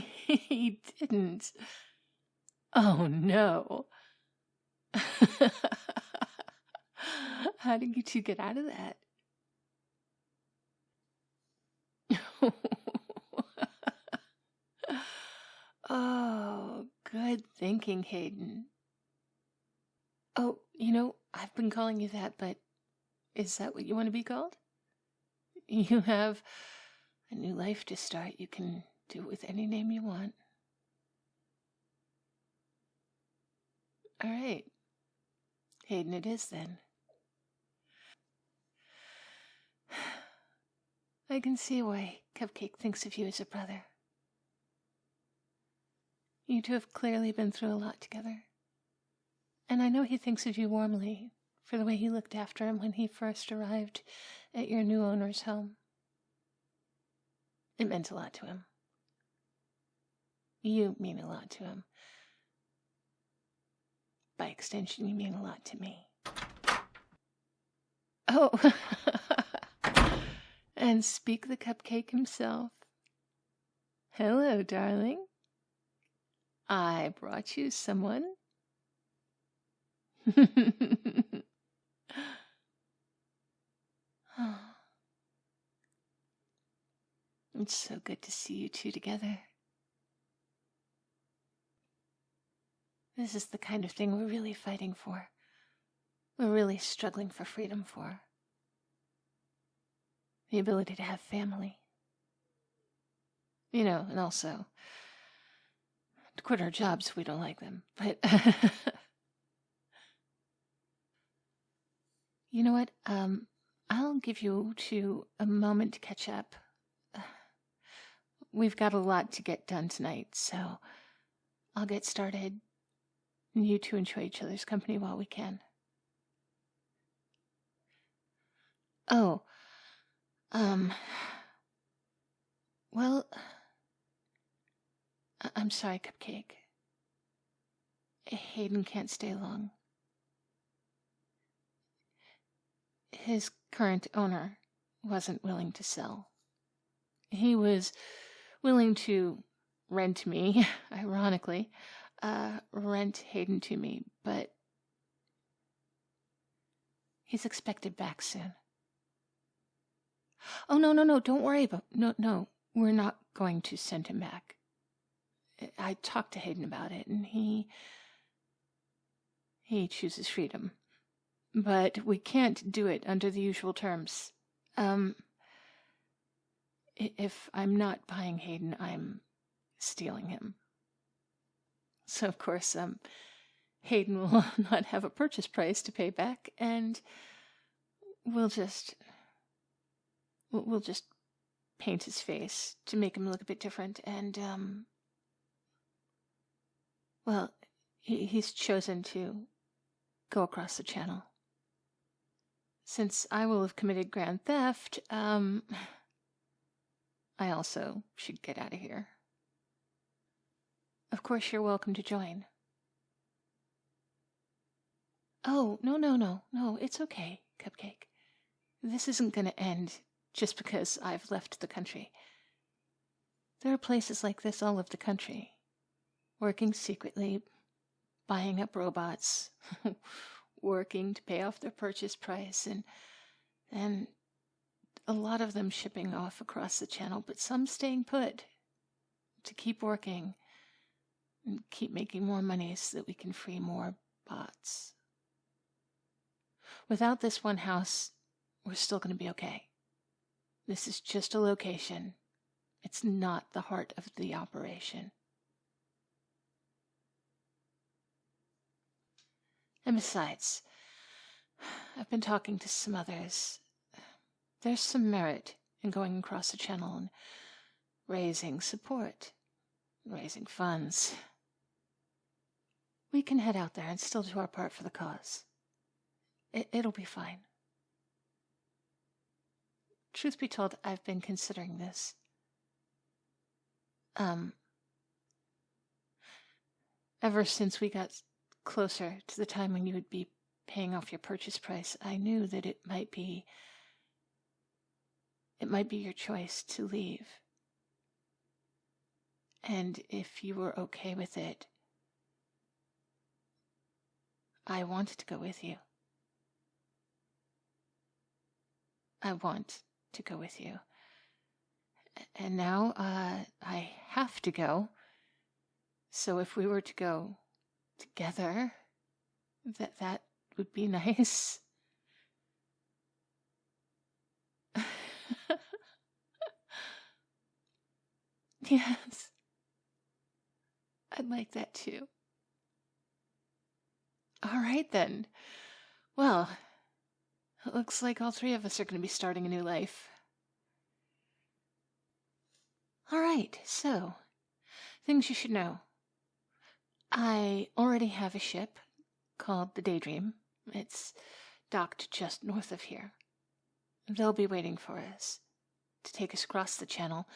He didn't. Oh, no. How did you two get out of that? Oh, good thinking, Hayden. Oh, I've been calling you that, but is that what you want to be called? You have a new life to start. You can do it with any name you want. All right. Hayden it is then. I can see why Cupcake thinks of you as a brother. You two have clearly been through a lot together. And I know he thinks of you warmly for the way he looked after him when he first arrived at your new owner's home. It meant a lot to him. You mean a lot to him. By extension, you mean a lot to me. Oh, and speak the Cupcake himself. Hello, darling. I brought you someone. It's so good to see you two together. This is the kind of thing we're really fighting for. We're really struggling for freedom for. The ability to have family. And also to quit our jobs if we don't like them. But you know what? I'll give you two a moment to catch up. We've got a lot to get done tonight, so I'll get started. And you two enjoy each other's company while we can. Oh, well, I'm sorry, Cupcake. Hayden can't stay long. His current owner wasn't willing to sell. He was willing to rent me, ironically, rent Hayden to me, but he's expected back soon. Oh, no, don't worry about no, we're not going to send him back. I talked to Hayden about it, and he chooses freedom. But we can't do it under the usual terms. If I'm not buying Hayden, I'm stealing him. So, of course, Hayden will not have a purchase price to pay back, and we'll just paint his face to make him look a bit different, and, well, he's chosen to go across the channel. Since I will have committed grand theft, I also should get out of here. Of course, you're welcome to join. Oh, no, it's okay, Cupcake. This isn't going to end just because I've left the country. There are places like this all over the country, working secretly, buying up robots, working to pay off their purchase price, and a lot of them shipping off across the channel, but some staying put to keep working and keep making more money so that we can free more bots. Without this one house, we're still going to be okay. This is just a location. It's not the heart of the operation. And besides, I've been talking to some others. There's some merit in going across the channel and raising support, raising funds. We can head out there and still do our part for the cause. It'll be fine. Truth be told, I've been considering this. Ever since we got closer to the time when you would be paying off your purchase price, I knew that it might be your choice to leave. And if you were okay with it, I wanted to go with you. I want to go with you. And now, I have to go. So if we were to go together, that would be nice. Yes. I'd like that too. All right then. Well, it looks like all three of us are going to be starting a new life. All right, so, things you should know. I already have a ship called the Daydream. It's docked just north of here. They'll be waiting for us to take us across the channel,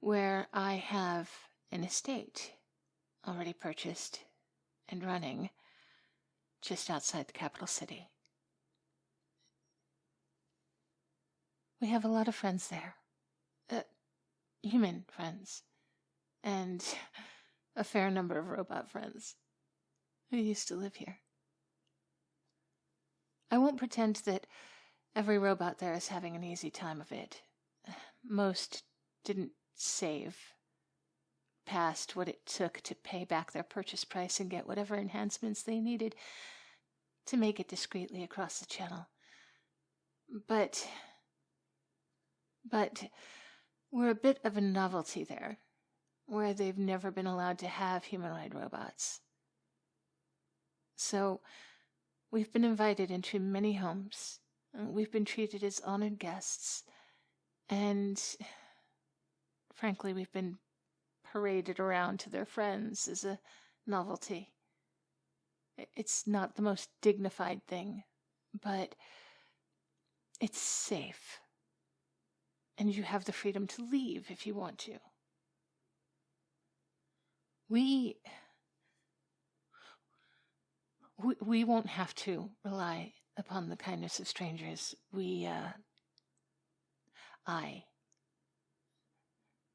where I have an estate already purchased and running just outside the capital city. We have a lot of friends there. Human friends. And a fair number of robot friends who used to live here. I won't pretend that every robot there is having an easy time of it. Most didn't save past what it took to pay back their purchase price and get whatever enhancements they needed to make it discreetly across the channel. But we're a bit of a novelty there, where they've never been allowed to have humanoid robots. So, we've been invited into many homes. We've been treated as honored guests. And, frankly, we've been paraded around to their friends as a novelty. It's not the most dignified thing, but it's safe. And you have the freedom to leave if you want to. We won't have to rely upon the kindness of strangers. I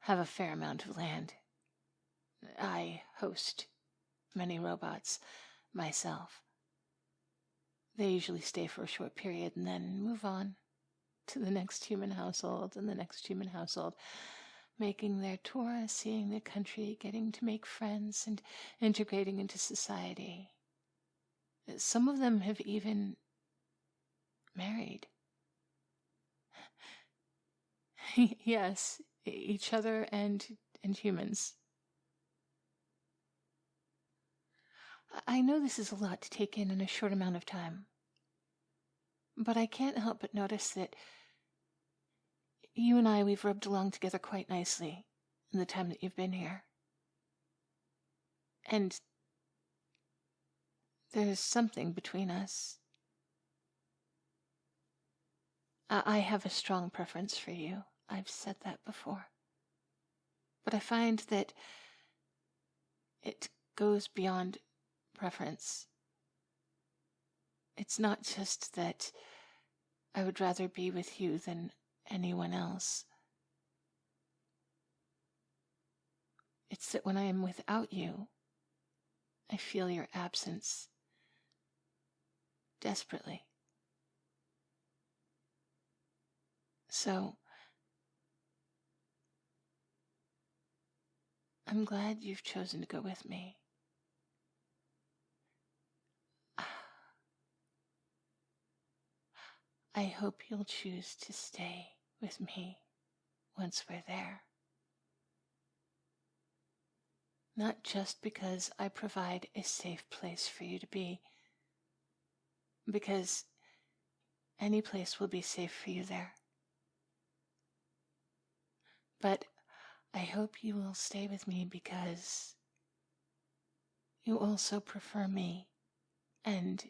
have a fair amount of land. I host many robots myself. They usually stay for a short period and then move on to the next human household and the next human household, making their tour, seeing the country, getting to make friends, and integrating into society. Some of them have even married. Yes, each other and humans. I know this is a lot to take in a short amount of time, but I can't help but notice that you and we've rubbed along together quite nicely in the time that you've been here. And there's something between us. I have a strong preference for you. I've said that before. But I find that it goes beyond preference. It's not just that I would rather be with you than anyone else. It's that when I am without you, I feel your absence desperately. So, I'm glad you've chosen to go with me. I hope you'll choose to stay with me once we're there. Not just because I provide a safe place for you to be, because any place will be safe for you there. But I hope you will stay with me because you also prefer me, and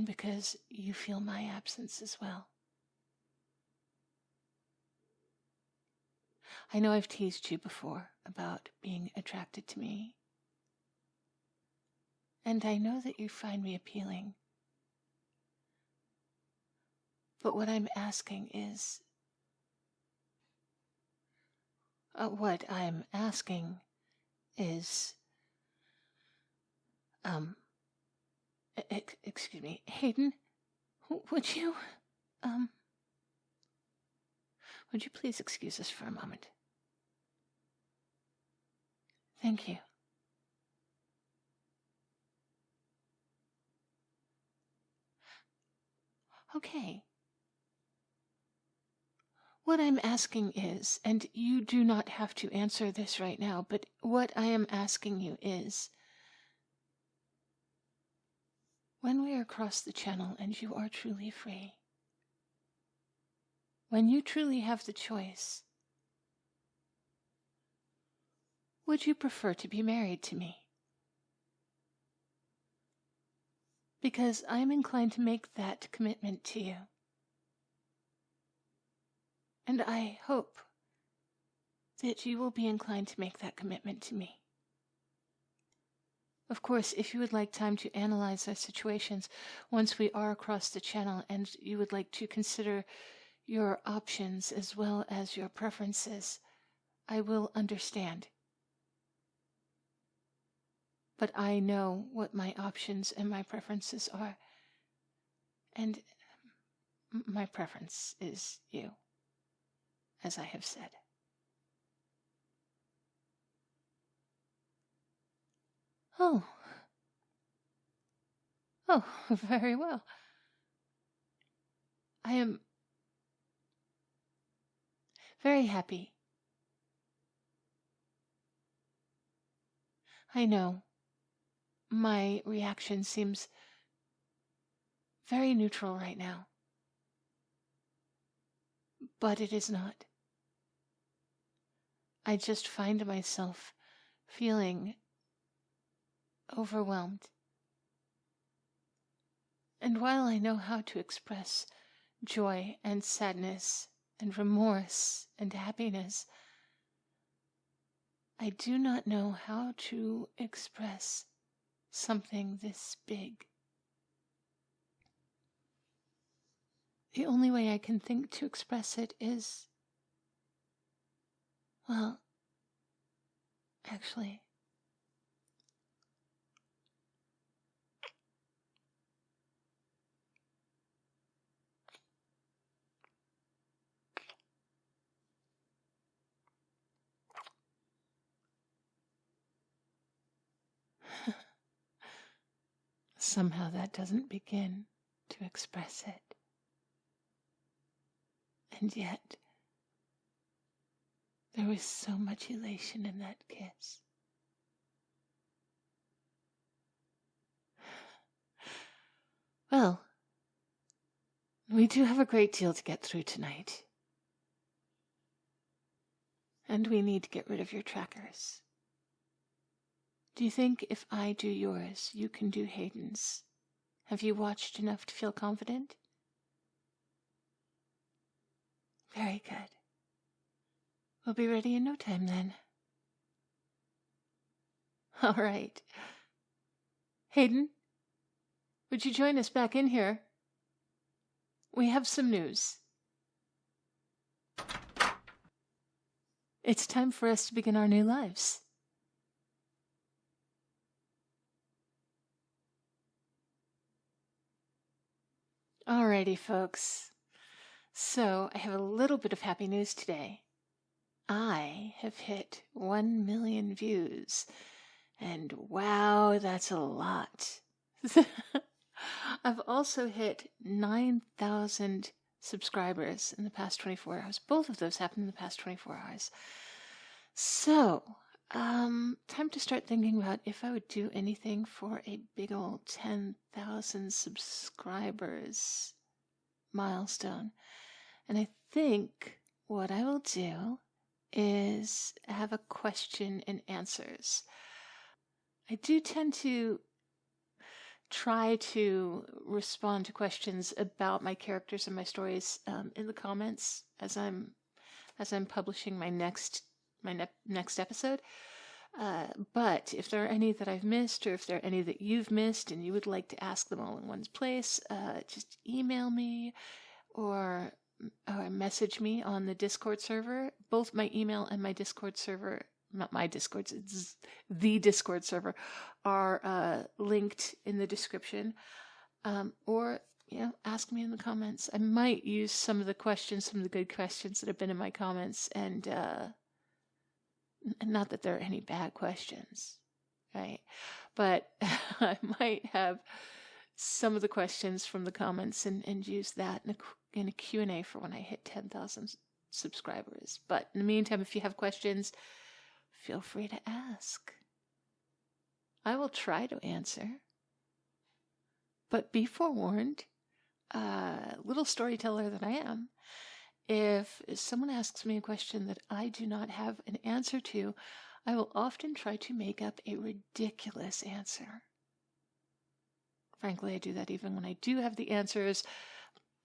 because you feel my absence as well. I know I've teased you before about being attracted to me, and I know that you find me appealing. But what I'm asking is What I'm asking is, excuse me, Hayden, would you please excuse us for a moment? Thank you. Okay. What I'm asking is, and you do not have to answer this right now, but what I am asking you is, when we are across the channel and you are truly free, when you truly have the choice, would you prefer to be married to me? Because I am inclined to make that commitment to you. And I hope that you will be inclined to make that commitment to me. Of course, if you would like time to analyze our situations once we are across the channel, and you would like to consider your options as well as your preferences, I will understand. But I know what my options and my preferences are. And my preference is you, as I have said. Oh, very well. I am very happy. I know my reaction seems very neutral right now, but it is not. I just find myself feeling overwhelmed. And while I know how to express joy and sadness and remorse and happiness, I do not know how to express something this big. The only way I can think to express it is, well, actually, somehow that doesn't begin to express it. And yet, there was so much elation in that kiss. Well, we do have a great deal to get through tonight. And we need to get rid of your trackers. Do you think if I do yours, you can do Hayden's? Have you watched enough to feel confident? Very good. We'll be ready in no time then. All right. Hayden, would you join us back in here? We have some news. It's time for us to begin our new lives. Alrighty, folks. So, I have a little bit of happy news today. I have hit 1 million views. And wow, that's a lot. I've also hit 9,000 subscribers in the past 24 hours. Both of those happened in the past 24 hours. So, time to start thinking about if I would do anything for a big old 10,000 subscribers milestone. And I think what I will do is have a question and answers. I do tend to try to respond to questions about my characters and my stories in the comments as I'm publishing my next episode. But if there are any that I've missed, or if there are any that you've missed and you would like to ask them all in one place, just email me or or message me on the Discord server. Both my email and my Discord server, not my Discord, it's the Discord server, are linked in the description. Or, ask me in the comments. I might use some of the good questions that have been in my comments, and not that there are any bad questions, right? But I might have some of the questions from the comments and use that in a Q&A for when I hit 10,000 subscribers. But in the meantime, if you have questions, feel free to ask. I will try to answer. But be forewarned, little storyteller that I am, if someone asks me a question that I do not have an answer to, I will often try to make up a ridiculous answer. Frankly, I do that even when I do have the answers,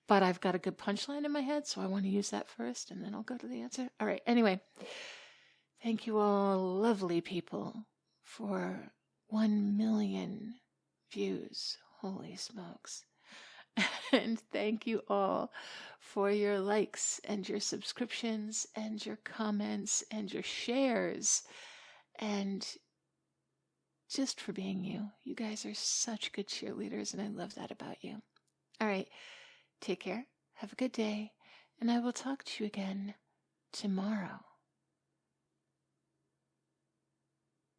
but I've got a good punchline in my head, so I want to use that first, and then I'll go to the answer. All right, anyway, thank you all, lovely people, for 1 million views. Holy smokes. And thank you all for your likes and your subscriptions and your comments and your shares and just for being you. You guys are such good cheerleaders, and I love that about you. All right, take care, have a good day, and I will talk to you again tomorrow.